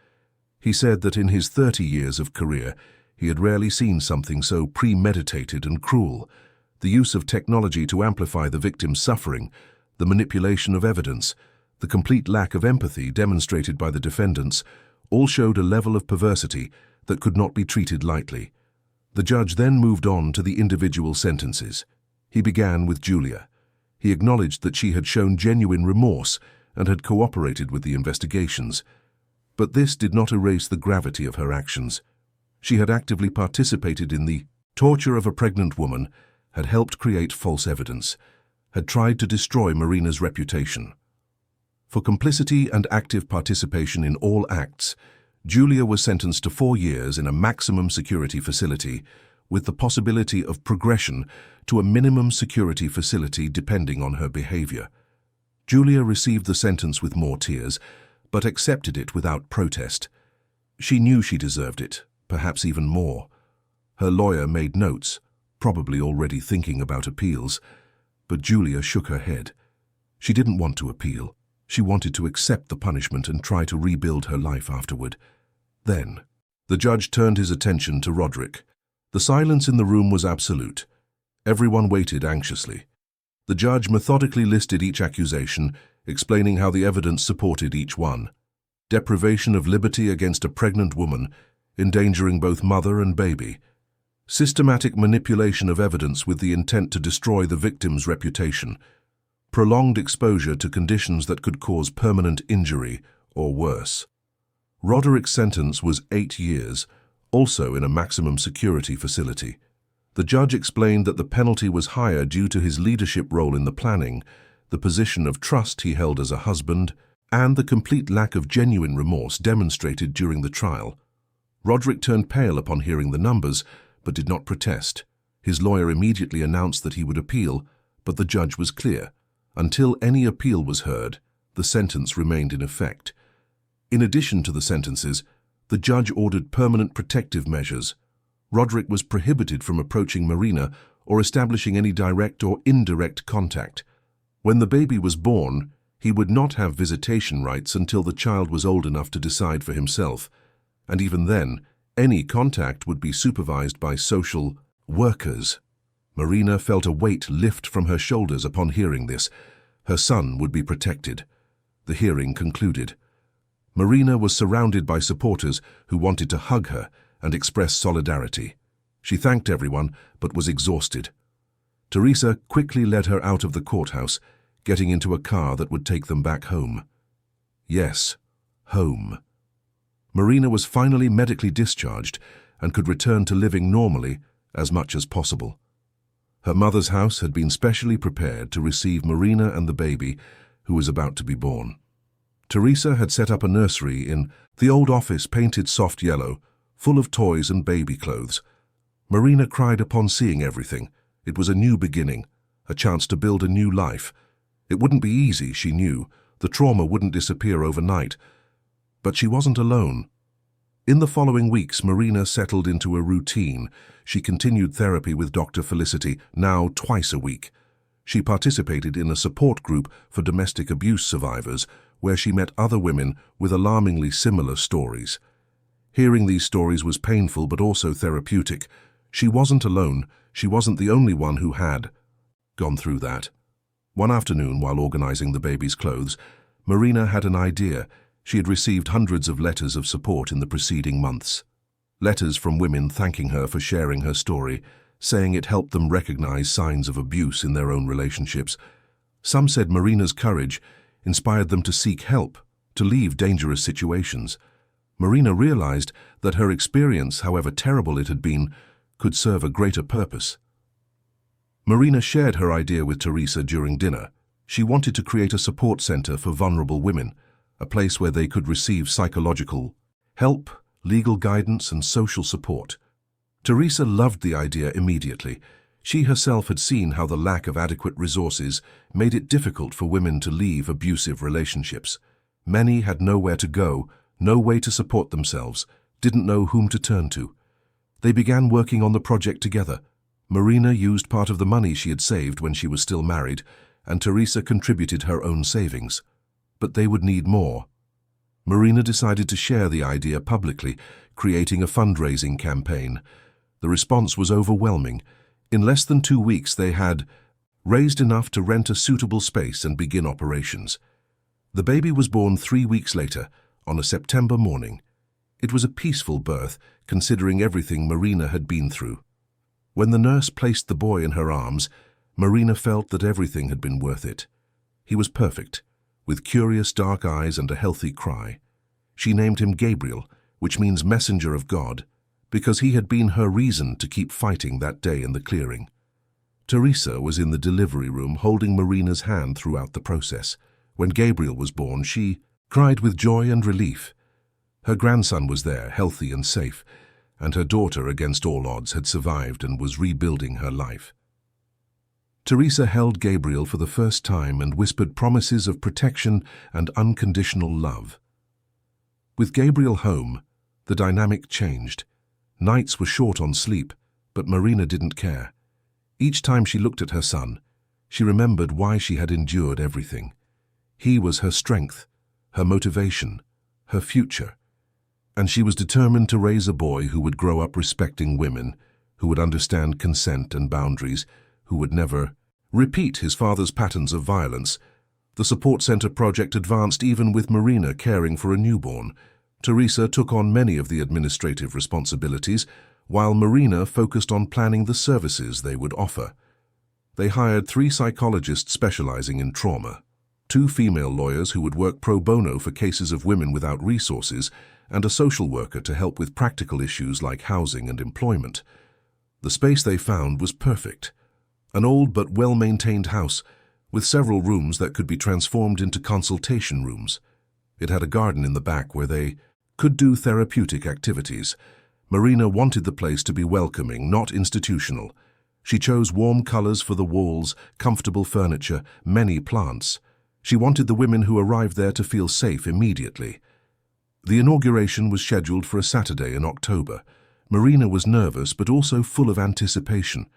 He said that in his 30 years of career, he had rarely seen something so premeditated and cruel. The use of technology to amplify the victim's suffering, the manipulation of evidence, the complete lack of empathy demonstrated by the defendants, all showed a level of perversity that could not be treated lightly. The judge then moved on to the individual sentences. He began with Julia. He acknowledged that she had shown genuine remorse and had cooperated with the investigations. But this did not erase the gravity of her actions. She had actively participated in the torture of a pregnant woman, had helped create false evidence, had tried to destroy Marina's reputation. For complicity and active participation in all acts, Julia was sentenced to 4 years in a maximum security facility, with the possibility of progression to a minimum security facility depending on her behavior. Julia received the sentence with more tears, but accepted it without protest. She knew she deserved it, perhaps even more. Her lawyer made notes, probably already thinking about appeals, but Julia shook her head. She didn't want to appeal. She wanted to accept the punishment and try to rebuild her life afterward. Then, the judge turned his attention to Roderick. The silence in the room was absolute. Everyone waited anxiously. The judge methodically listed each accusation, explaining how the evidence supported each one. Deprivation of liberty against a pregnant woman, endangering both mother and baby. Systematic manipulation of evidence with the intent to destroy the victim's reputation. Prolonged exposure to conditions that could cause permanent injury or worse. Roderick's sentence was 8 years, also in a maximum security facility. The judge explained that the penalty was higher due to his leadership role in the planning, the position of trust he held as a husband, and the complete lack of genuine remorse demonstrated during the trial. Roderick turned pale upon hearing the numbers, but did not protest. His lawyer immediately announced that he would appeal, but the judge was clear. Until any appeal was heard, the sentence remained in effect. In addition to the sentences, the judge ordered permanent protective measures. Roderick was prohibited from approaching Marina or establishing any direct or indirect contact. When the baby was born, he would not have visitation rights until the child was old enough to decide for himself, and even then, any contact would be supervised by social workers. Marina felt a weight lift from her shoulders upon hearing this. Her son would be protected. The hearing concluded. Marina was surrounded by supporters who wanted to hug her and express solidarity. She thanked everyone, but was exhausted. Teresa quickly led her out of the courthouse, getting into a car that would take them back home. Yes, home. Marina was finally medically discharged and could return to living normally as much as possible. Her mother's house had been specially prepared to receive Marina and the baby who was about to be born. Teresa had set up a nursery in the old office painted soft yellow, full of toys and baby clothes. Marina cried upon seeing everything. It was a new beginning, a chance to build a new life. It wouldn't be easy, she knew. The trauma wouldn't disappear overnight. But she wasn't alone. In the following weeks, Marina settled into a routine. She continued therapy with Dr. Felicity, now twice a week. She participated in a support group for domestic abuse survivors, where she met other women with alarmingly similar stories. Hearing these stories was painful but also therapeutic. She wasn't alone. She wasn't the only one who had gone through that. One afternoon, while organizing the baby's clothes, Marina had an idea. She had received hundreds of letters of support in the preceding months. Letters from women thanking her for sharing her story, saying it helped them recognize signs of abuse in their own relationships. Some said Marina's courage inspired them to seek help, to leave dangerous situations. Marina realized that her experience, however terrible it had been, could serve a greater purpose. Marina shared her idea with Teresa during dinner. She wanted to create a support center for vulnerable women, a place where they could receive psychological help, legal guidance, and social support. Teresa loved the idea immediately. She herself had seen how the lack of adequate resources made it difficult for women to leave abusive relationships. Many had nowhere to go, no way to support themselves, didn't know whom to turn to. They began working on the project together. Marina used part of the money she had saved when she was still married, and Teresa contributed her own savings. But they would need more. Marina decided to share the idea publicly, creating a fundraising campaign. The response was overwhelming. In less than 2 weeks, they had raised enough to rent a suitable space and begin operations. The baby was born 3 weeks later, on a September morning. It was a peaceful birth, considering everything Marina had been through. When the nurse placed the boy in her arms, Marina felt that everything had been worth it. He was perfect, with curious dark eyes and a healthy cry. She named him Gabriel, which means messenger of God, because he had been her reason to keep fighting that day in the clearing. Teresa was in the delivery room holding Marina's hand throughout the process. When Gabriel was born, she cried with joy and relief. Her grandson was there, healthy and safe, and her daughter, against all odds, had survived and was rebuilding her life. Teresa held Gabriel for the first time and whispered promises of protection and unconditional love. With Gabriel home, the dynamic changed. Nights were short on sleep, but Marina didn't care. Each time she looked at her son, she remembered why she had endured everything. He was her strength, her motivation, her future. And she was determined to raise a boy who would grow up respecting women, who would understand consent and boundaries, who would never repeat his father's patterns of violence. The support center project advanced even with Marina caring for a newborn. Teresa took on many of the administrative responsibilities, while Marina focused on planning the services they would offer. They hired 3 psychologists specializing in trauma, 2 female lawyers who would work pro bono for cases of women without resources, and a social worker to help with practical issues like housing and employment. The space they found was perfect. An old but well-maintained house, with several rooms that could be transformed into consultation rooms. It had a garden in the back where they could do therapeutic activities. Marina wanted the place to be welcoming, not institutional. She chose warm colors for the walls, comfortable furniture, many plants. She wanted the women who arrived there to feel safe immediately. The inauguration was scheduled for a Saturday in October. Marina was nervous but also full of anticipation.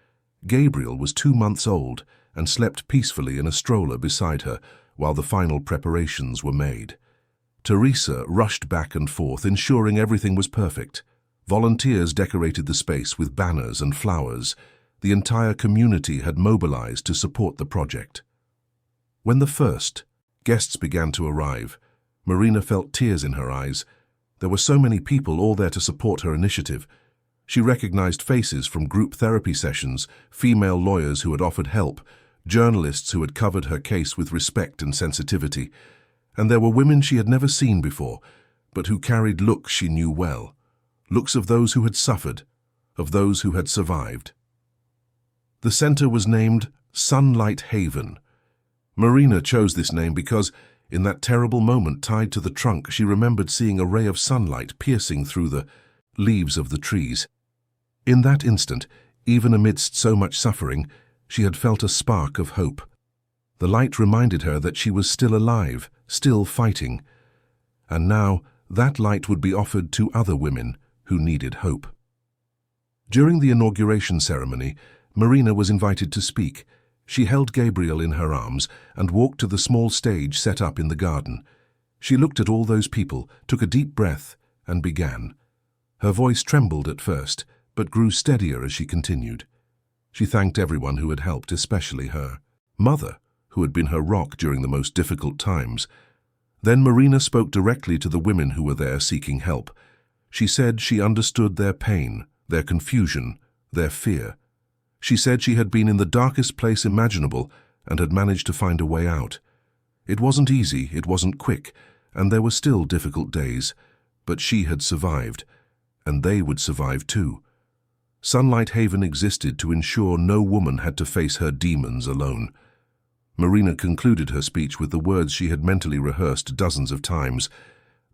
Gabriel was 2 months old and slept peacefully in a stroller beside her while the final preparations were made. Teresa rushed back and forth, ensuring everything was perfect. Volunteers decorated the space with banners and flowers. The entire community had mobilized to support the project. When the first guests began to arrive, Marina felt tears in her eyes. There were so many people all there to support her initiative. She recognized faces from group therapy sessions, female lawyers who had offered help, journalists who had covered her case with respect and sensitivity, and there were women she had never seen before, but who carried looks she knew well, looks of those who had suffered, of those who had survived. The center was named Sunlight Haven. Marina chose this name because, in that terrible moment tied to the trunk, she remembered seeing a ray of sunlight piercing through the leaves of the trees. In that instant, even amidst so much suffering, she had felt a spark of hope. The light reminded her that she was still alive, still fighting. And now, that light would be offered to other women who needed hope. During the inauguration ceremony, Marina was invited to speak. She held Gabriel in her arms and walked to the small stage set up in the garden. She looked at all those people, took a deep breath, and began. Her voice trembled at first, but grew steadier as she continued. She thanked everyone who had helped, especially her mother, who had been her rock during the most difficult times. Then Marina spoke directly to the women who were there seeking help. She said she understood their pain, their confusion, their fear. She said she had been in the darkest place imaginable and had managed to find a way out. It wasn't easy, it wasn't quick, and there were still difficult days, but she had survived, and they would survive too. Sunlight Haven existed to ensure no woman had to face her demons alone. Marina concluded her speech with the words she had mentally rehearsed dozens of times.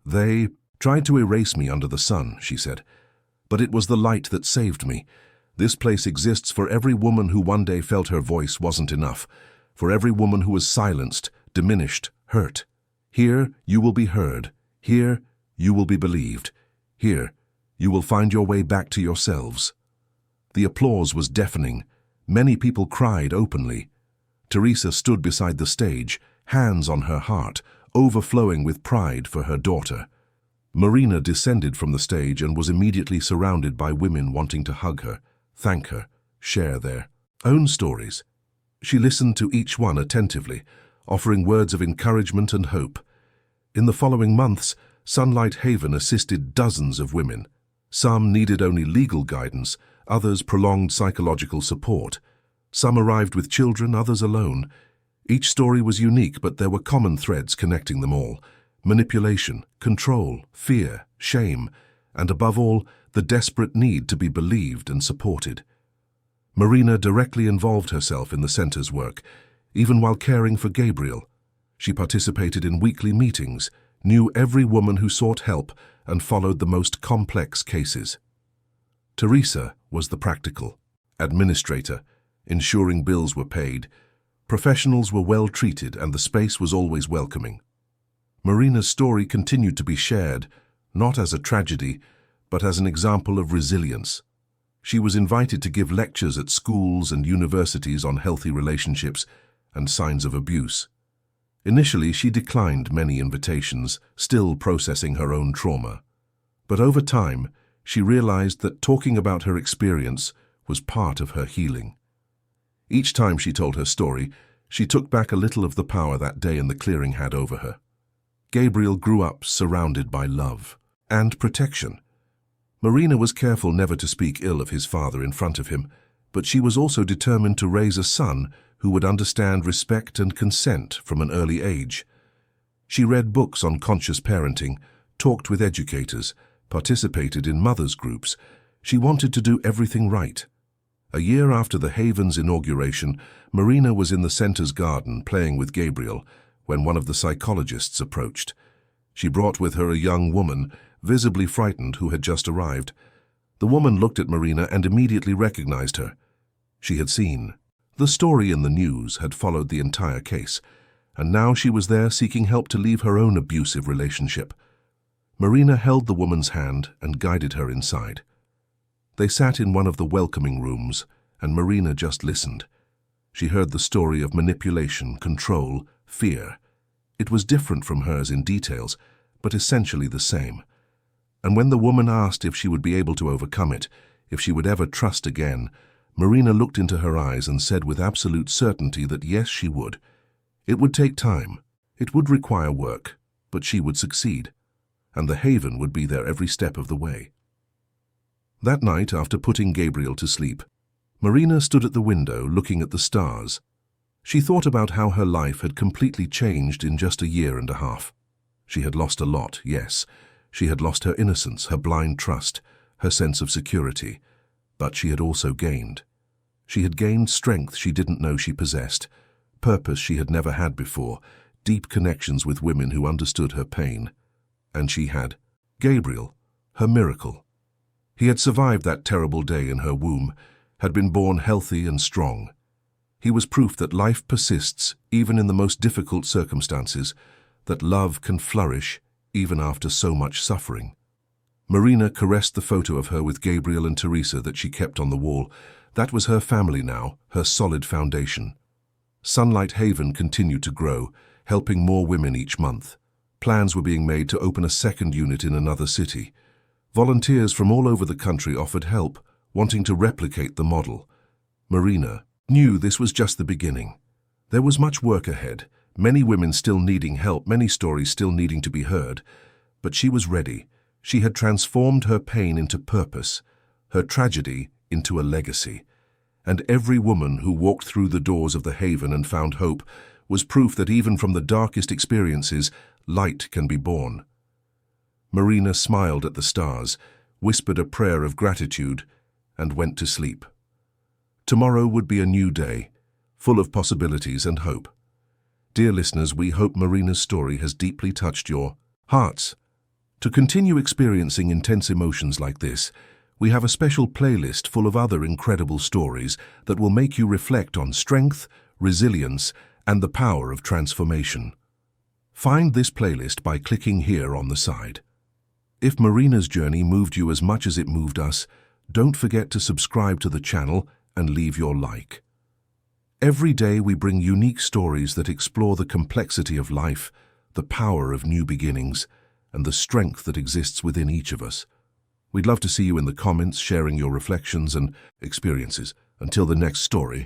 "They tried to erase me under the sun," she said, "but it was the light that saved me. This place exists for every woman who one day felt her voice wasn't enough, for every woman who was silenced, diminished, hurt. Here you will be heard. Here you will be believed. Here you will find your way back to yourselves." The applause was deafening. Many people cried openly. Teresa stood beside the stage, hands on her heart, overflowing with pride for her daughter. Marina descended from the stage and was immediately surrounded by women wanting to hug her, thank her, share their own stories. She listened to each one attentively, offering words of encouragement and hope. In the following months, Sunlight Haven assisted dozens of women. Some needed only legal guidance, others prolonged psychological support. Some arrived with children, others alone. Each story was unique, but there were common threads connecting them all: manipulation, control, fear, shame, and above all, the desperate need to be believed and supported. Marina directly involved herself in the center's work, even while caring for Gabriel. She participated in weekly meetings, knew every woman who sought help, and followed the most complex cases. Teresa was the practical administrator, ensuring bills were paid. Professionals were well treated and the space was always welcoming. Marina's story continued to be shared, not as a tragedy, but as an example of resilience. She was invited to give lectures at schools and universities on healthy relationships and signs of abuse. Initially, she declined many invitations, still processing her own trauma. But over time, she realized that talking about her experience was part of her healing. Each time she told her story, she took back a little of the power that day in the clearing had over her. Gabriel grew up surrounded by love and protection. Marina was careful never to speak ill of his father in front of him, but she was also determined to raise a son who would understand respect and consent from an early age. She read books on conscious parenting, talked with educators, participated in mothers' groups. She wanted to do everything right. A year after the Haven's inauguration, Marina was in the center's garden playing with Gabriel when one of the psychologists approached. She brought with her a young woman, visibly frightened, who had just arrived. The woman looked at Marina and immediately recognized her. She had seen. The story in the news had followed the entire case, and now she was there seeking help to leave her own abusive relationship. Marina held the woman's hand and guided her inside. They sat in one of the welcoming rooms, and Marina just listened. She heard the story of manipulation, control, fear. It was different from hers in details, but essentially the same. And when the woman asked if she would be able to overcome it, if she would ever trust again, Marina looked into her eyes and said with absolute certainty that yes, she would. It would take time, it would require work, but she would succeed, and the haven would be there every step of the way. That night, after putting Gabriel to sleep, Marina stood at the window looking at the stars. She thought about how her life had completely changed in just a year and a half. She had lost a lot, yes. She had lost her innocence, her blind trust, her sense of security. But she had also gained. She had gained strength she didn't know she possessed, purpose she had never had before, deep connections with women who understood her pain. And she had Gabriel, her miracle. He had survived that terrible day in her womb, had been born healthy and strong. He was proof that life persists even in the most difficult circumstances, that love can flourish even after so much suffering. Marina caressed the photo of her with Gabriel and Teresa that she kept on the wall. That was her family now, her solid foundation. Sunlight Haven continued to grow, helping more women each month. Plans were being made to open a second unit in another city. Volunteers from all over the country offered help, wanting to replicate the model. Marina knew this was just the beginning. There was much work ahead, many women still needing help, many stories still needing to be heard. But she was ready. She had transformed her pain into purpose, her tragedy into a legacy. And every woman who walked through the doors of the haven and found hope was proof that even from the darkest experiences, light can be born. Marina smiled at the stars, whispered a prayer of gratitude, and went to sleep. Tomorrow would be a new day, full of possibilities and hope. Dear listeners, we hope Marina's story has deeply touched your hearts. To continue experiencing intense emotions like this, we have a special playlist full of other incredible stories that will make you reflect on strength, resilience, and the power of transformation. Find this playlist by clicking here on the side. If Marina's journey moved you as much as it moved us, don't forget to subscribe to the channel and leave your like. Every day we bring unique stories that explore the complexity of life, the power of new beginnings, and the strength that exists within each of us. We'd love to see you in the comments sharing your reflections and experiences. Until the next story.